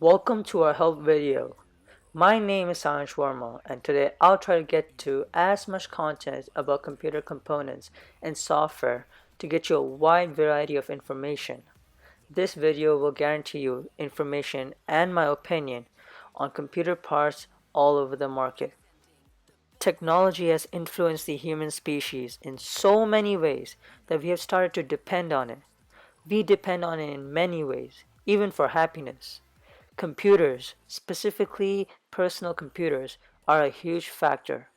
Welcome to our help video. My name is Sayansh Verma, and today I'll try to get to as much content about computer components and software to get you a wide variety of information. This video will guarantee you information and my opinion on computer parts all over the market. Technology has influenced the human species in so many ways that we have started to depend on it. We depend on it in many ways, even for happiness. Computers, specifically personal computers, are a huge factor.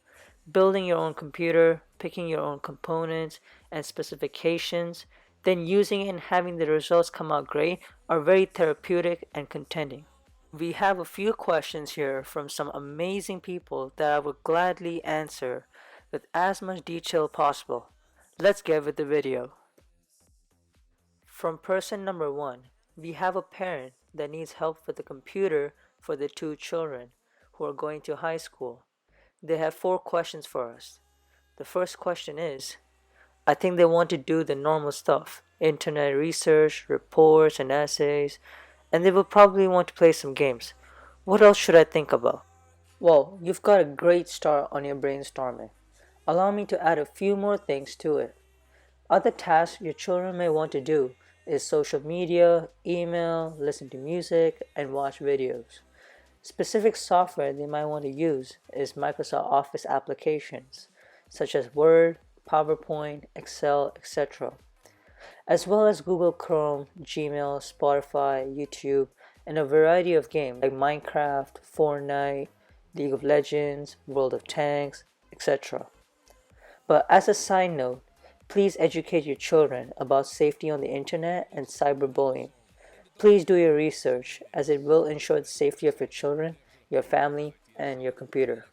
Building your own computer, picking your own components and specifications, then using it and having the results come out great are very therapeutic and contenting. We have a few questions here from some amazing people that I would gladly answer with as much detail possible. Let's get with the video. From person number 1, we have a parent that needs help with the computer for the two children who are going to high school. They have 4 questions for us. The first question is, I think they want to do the normal stuff, internet research, reports and essays, and they will probably want to play some games. What else should I think about? Well, you've got a great start on your brainstorming. Allow me to add a few more things to it. Other tasks your children may want to do is social media, email, listen to music, and watch videos. Specific software they might want to use is Microsoft Office applications, such as Word, PowerPoint, Excel, etc., as well as Google Chrome, Gmail, Spotify, YouTube, and a variety of games like Minecraft, Fortnite, League of Legends, World of Tanks, etc. But as a side note, please educate your children about safety on the internet and cyberbullying. Please do your research as it will ensure the safety of your children, your family, and your computer.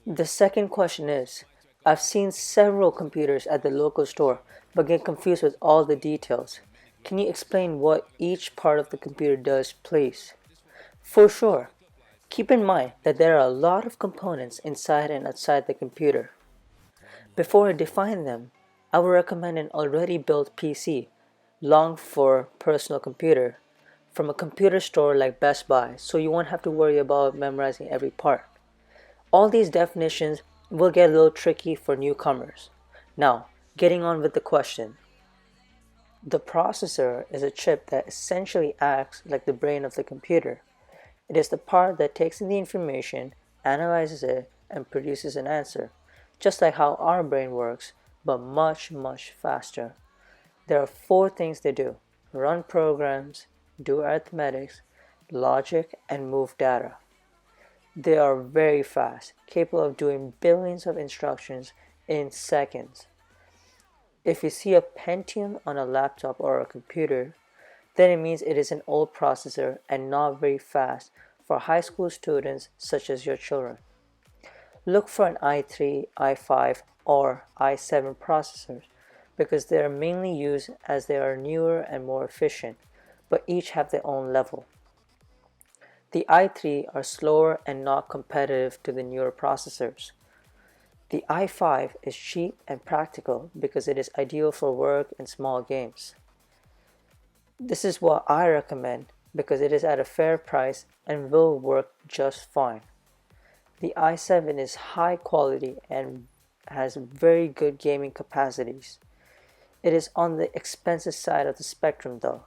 The second question is, I've seen several computers at the local store but get confused with all the details. Can you explain what each part of the computer does, please? For sure. Keep in mind that there are a lot of components inside and outside the computer. Before I define them, I would recommend an already built PC, long for personal computer, from a computer store like Best Buy, so you won't have to worry about memorizing every part. All these definitions will get a little tricky for newcomers. Now, getting on with the question. The processor is a chip that essentially acts like the brain of the computer. It is the part that takes in the information, analyzes it, and produces an answer, just like how our brain works, but much faster. There are 4 things they do: run programs, do arithmetics, logic, and move data. They are very fast, capable of doing billions of instructions in seconds. If you see a Pentium on a laptop or a computer, then it means it is an old processor and not very fast for high school students such as your children. Look for an i3, i5, or i7 processors because they are mainly used as they are newer and more efficient, but each have their own level. The i3 are slower and not competitive to the newer processors. The i5 is cheap and practical because it is ideal for work and small games. This is what I recommend because it is at a fair price and will work just fine. The i7 is high quality and has very good gaming capacities. It is on the expensive side of the spectrum though.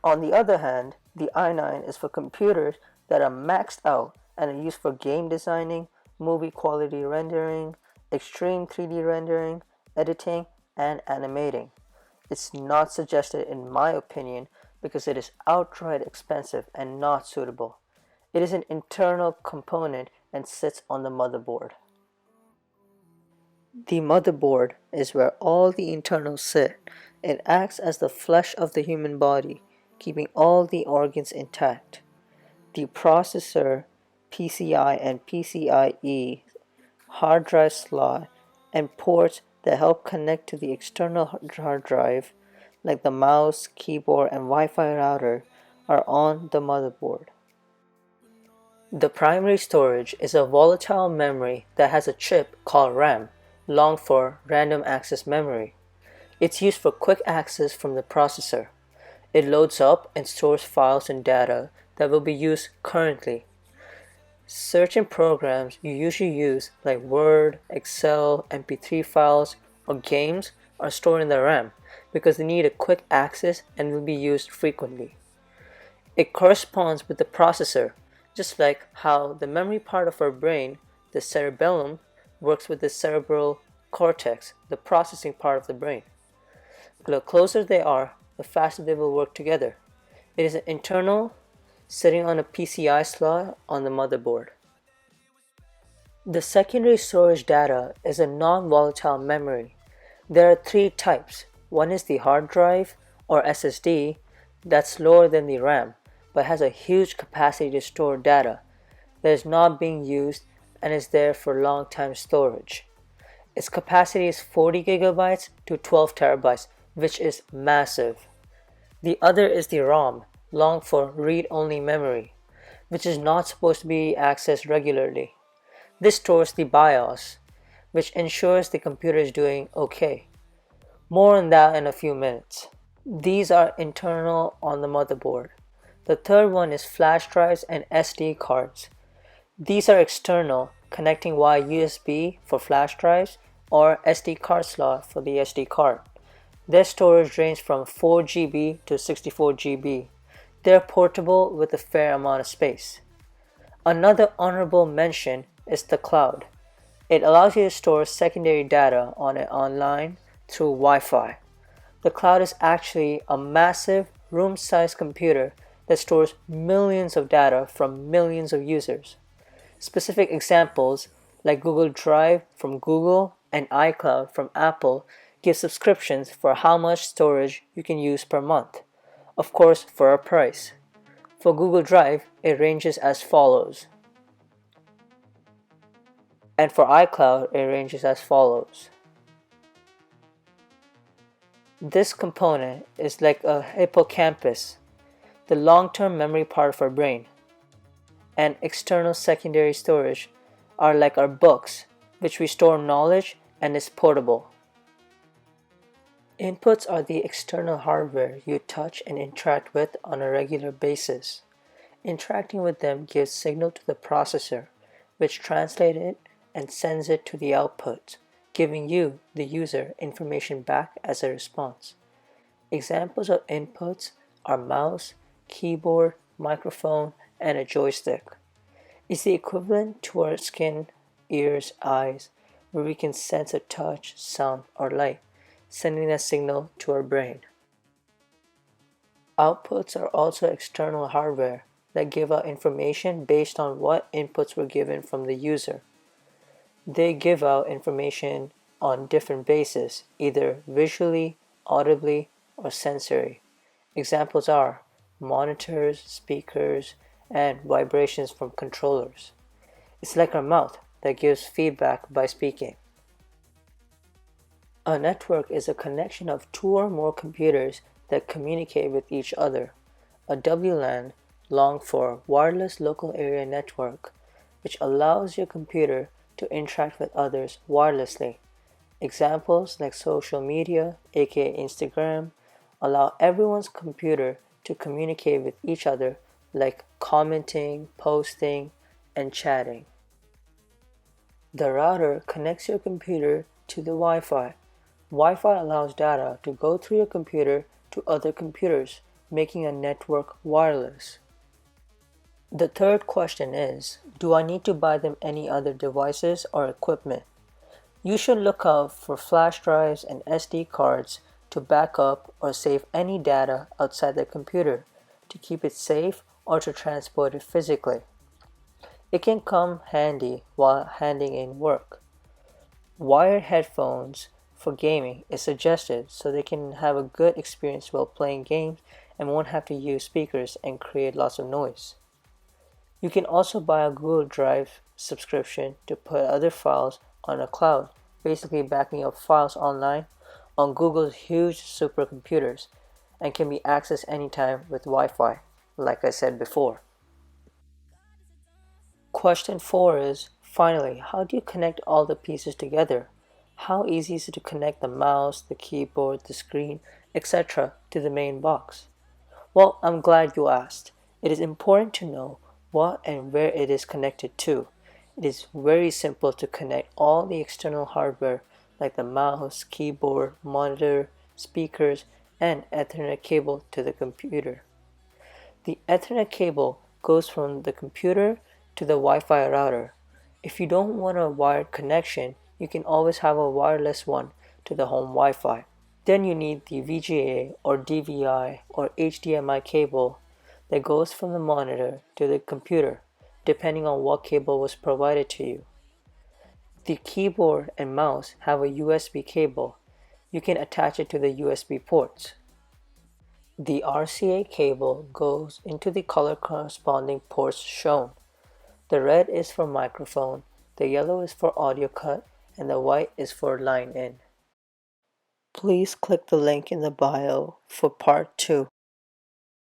On the other hand, the i9 is for computers that are maxed out and are used for game designing, movie quality rendering, extreme 3D rendering, editing, and animating. It's not suggested in my opinion because it is outright expensive and not suitable. It is an internal component and sits on the motherboard. The motherboard is where all the internals sit. It acts as the flesh of the human body, keeping all the organs intact. The processor, PCI and PCIe, hard drive slot, and ports that help connect to the external hard drive, like the mouse, keyboard, and Wi-Fi router, are on the motherboard. The primary storage is a volatile memory that has a chip called RAM, long for random access memory. It's used for quick access from the processor. It loads up and stores files and data that will be used currently. Certain programs you usually use, like Word, Excel, MP3 files, or games, are stored in the RAM because they need a quick access and will be used frequently. It corresponds with the processor, just like how the memory part of our brain, the cerebellum, works with the cerebral cortex, the processing part of the brain. The closer they are, the faster they will work together. It is an internal sitting on a PCI slot on the motherboard. The secondary storage data is a non-volatile memory. There are three types. One is the hard drive, or SSD, that's lower than the RAM, but has a huge capacity to store data that is not being used and is there for long-time storage. Its capacity is 40 gigabytes to 12 terabytes, which is massive. The other is the ROM, long for read-only memory, which is not supposed to be accessed regularly. This stores the BIOS, which ensures the computer is doing okay. More on that in a few minutes. These are internal on the motherboard. The third one is flash drives and SD cards. These are external, connecting via USB for flash drives or SD card slot for the SD card. Their storage ranges from 4 GB to 64 GB. They're portable with a fair amount of space. Another honorable mention is the cloud. It allows you to store secondary data on it online through Wi-Fi. The cloud is actually a massive room-sized computer that stores millions of data from millions of users. Specific examples like Google Drive from Google and iCloud from Apple give subscriptions for how much storage you can use per month, of course for a price. For Google Drive, it ranges as follows. And for iCloud, it ranges as follows. This component is like a hippocampus, the long-term memory part of our brain. And external secondary storage are like our books, which we store knowledge and is portable. Inputs are the external hardware you touch and interact with on a regular basis. Interacting with them gives signal to the processor, which translates it and sends it to the output, giving you, the user, information back as a response. Examples of inputs are mouse, keyboard, microphone, and a joystick. It's the equivalent to our skin, ears, eyes, where we can sense a touch, sound, or light, sending a signal to our brain. Outputs are also external hardware that give out information based on what inputs were given from the user. They give out information on different bases, either visually, audibly, or sensory. Examples are monitors, speakers, and vibrations from controllers. It's like our mouth that gives feedback by speaking. A network is a connection of two or more computers that communicate with each other. A WLAN, long for Wireless Local Area Network, which allows your computer to interact with others wirelessly. Examples like social media, aka Instagram, allow everyone's computer to communicate with each other, like commenting, posting, and chatting. The router connects your computer to the Wi-Fi. Wi-Fi allows data to go through your computer to other computers, making a network wireless. The third question is, do I need to buy them any other devices or equipment? You should look out for flash drives and SD cards to back up or save any data outside the computer, to keep it safe or to transport it physically. It can come handy while handing in work. Wired headphones for gaming is suggested so they can have a good experience while playing games and won't have to use speakers and create lots of noise. You can also buy a Google Drive subscription to put other files on a cloud, basically backing up files online on Google's huge supercomputers, and can be accessed anytime with Wi-Fi, like I said before. Question 4 is, finally, how do you connect all the pieces together? How easy is it to connect the mouse, the keyboard, the screen, etc. to the main box? Well, I'm glad you asked. It is important to know what and where it is connected to. It is very simple to connect all the external hardware like the mouse, keyboard, monitor, speakers, and Ethernet cable to the computer. The Ethernet cable goes from the computer to the Wi-Fi router. If you don't want a wired connection, you can always have a wireless one to the home Wi-Fi. Then you need the VGA or DVI or HDMI cable that goes from the monitor to the computer, depending on what cable was provided to you. The keyboard and mouse have a USB cable. You can attach it to the USB ports. The RCA cable goes into the color corresponding ports shown. The red is for microphone, the yellow is for audio cut, and the white is for line in. Please click the link in the bio for part 2.